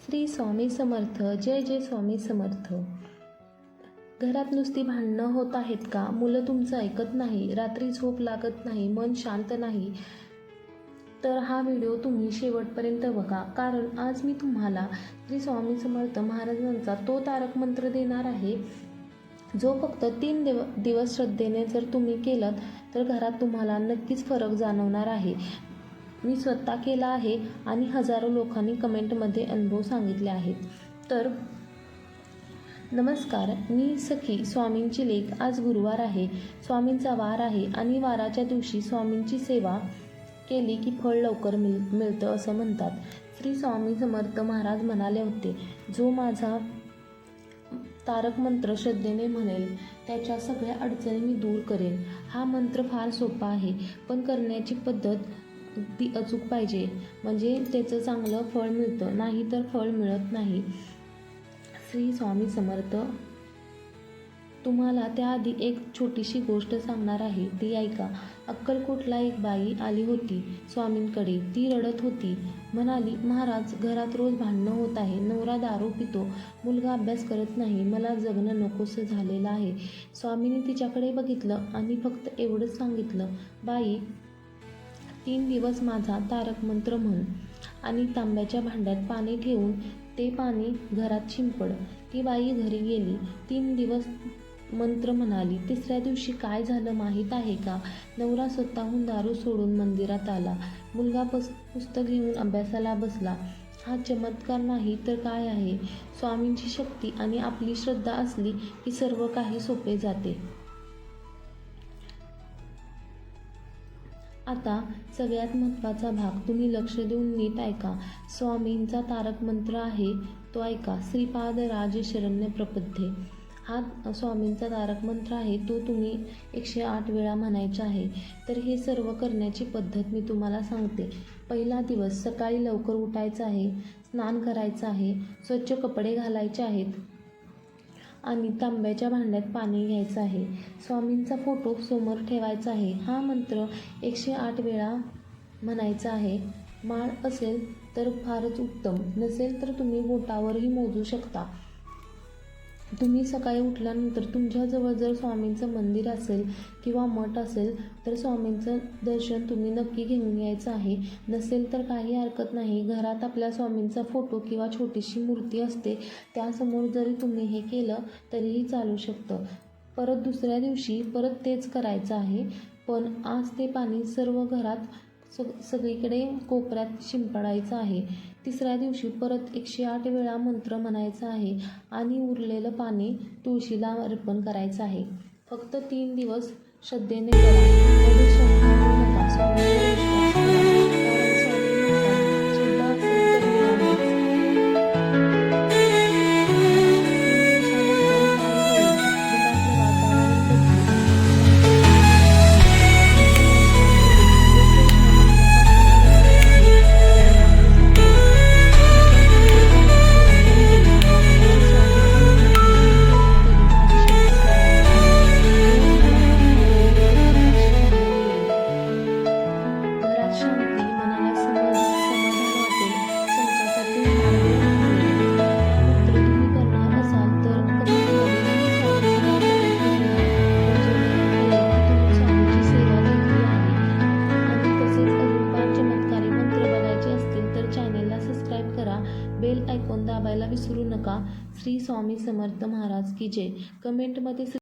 श्री स्वामी समर्थ. जय जय स्वामी समर्थ. घरात नुसती भांडणं होत आहेत का? मुलं तुमचं ऐकत नाही, रात्री झोप लागत नाही, मन शांत नाही, तर हा व्हिडिओ तुम्ही शेवटपर्यंत बघा. कारण आज मी तुम्हाला श्री स्वामी समर्थ महाराजांचा तो तारक मंत्र देणार आहे, जो फक्त 3 दिवस श्रद्धेने जर तुम्ही केलात तर घरात तुम्हाला नक्कीच फरक जाणवणार आहे. मी स्वतः केला आहे आणि हजारो लोकांनी कमेंटमध्ये अनुभव सांगितले आहेत. तर नमस्कार, मी सखी स्वामींची लेक. आज गुरुवार आहे, स्वामींचा वार आहे आणि वाराच्या दिवशी स्वामींची सेवा केली की फळ लवकर मिळतं असं म्हणतात. श्री स्वामी समर्थ महाराज म्हणाले होते, जो माझा तारक मंत्र श्रद्धेने म्हणेल त्याच्या सगळ्या अडचणी मी दूर करेन. हा मंत्र फार सोपा आहे, पण करण्याची पद्धत ती अचूक पाहिजे, म्हणजे त्याचं चांगलं फळ मिळतं, नाही तर फळ मिळत नाही. श्री स्वामी समर्थ. तुम्हाला त्याआधी एक छोटीशी गोष्ट सांगणार आहे, ती ऐका. अक्कलकोटला एक बाई आली होती स्वामींकडे. ती रडत होती. म्हणाली, महाराज, घरात रोज भांडणं होत आहे, नवरा दारू पितो, मुलगा अभ्यास करत नाही, मला जगणं नकोसं झालेलं आहे. स्वामींनी तिच्याकडे बघितलं आणि फक्त एवढंच सांगितलं, बाई, 3 दिवस माझा तारक मंत्र म्हण आणि तांब्याच्या भांड्यात पाणी ठेवून ते पाणी घरात शिंपड. ती बाई घरी गेली, 3 दिवस मंत्र म्हणाली. तिसऱ्या दिवशी काय झालं माहीत आहे का? नवरा स्वतःहून दारू सोडून मंदिरात आला, मुलगा पुस्तक घेऊन अभ्यासाला बसला. हा चमत्कार नाही तर काय आहे? स्वामींची शक्ती आणि आपली श्रद्धा असली की सर्व काही सोपे जाते. आता सगळ्यात महत्त्वाचा भाग, तुम्ही लक्ष देऊन नीट ऐका. स्वामींचा तारक मंत्र आहे तो ऐका. श्रीपाद राज शरण्य प्रपद्ये. हा स्वामींचा तारक मंत्र आहे, तो तुम्ही 108 वेळा म्हणायचा आहे. तर हे सर्व करण्याची पद्धत मी तुम्हाला सांगते. पहिला दिवस, सकाळी लवकर उठायचं आहे, स्नान करायचं आहे, स्वच्छ कपडे घालायचे आहेत आणि तांब्याच्या भांड्यात पाणी घ्यायचं आहे. स्वामींचा फोटो समोर ठेवायचा आहे. हा मंत्र 108 वेळा म्हणायचा आहे. माळ असेल तर फारच उत्तम, नसेल तर तुम्ही बोटावरही मोजू शकता. तुम्ही सकाळी उठल्यानंतर तुमच्याजवळ जर स्वामींचं मंदिर असेल किंवा मठ असेल तर स्वामींचं दर्शन तुम्ही नक्की घेऊन यायचं आहे. नसेल तर काही हरकत नाही, घरात आपल्या स्वामींचा फोटो किंवा छोटीशी मूर्ती असते, त्यासमोर जरी तुम्ही हे केलं तरीही चालू शकतं. परत दुसऱ्या दिवशी परत तेच करायचं आहे, पण आज ते पाणी सर्व घरात सगळीकडे कोपऱ्यात शिंपडायचं आहे. तिसऱ्या दिवशी परत 108 वेळा मंत्र म्हणायचा आहे आणि उरलेलं पाणी तुळशीला अर्पण करायचं आहे. फक्त 3 दिवस श्रद्धेने करा. मध्ये शंका करू नका, स्वामींवर विश्वास ठेवा. कारण स्वामी म्हणतात, श्रद्धा असेल तर मिळालेच. 5 चमत्कारी मंत्र बघायचे असतील तर चॅनेलला सबस्क्राईब करा, बेल आयकॉन दाबायला विसरू नका. श्री स्वामी समर्थ महाराज की जय. कमेंटमध्ये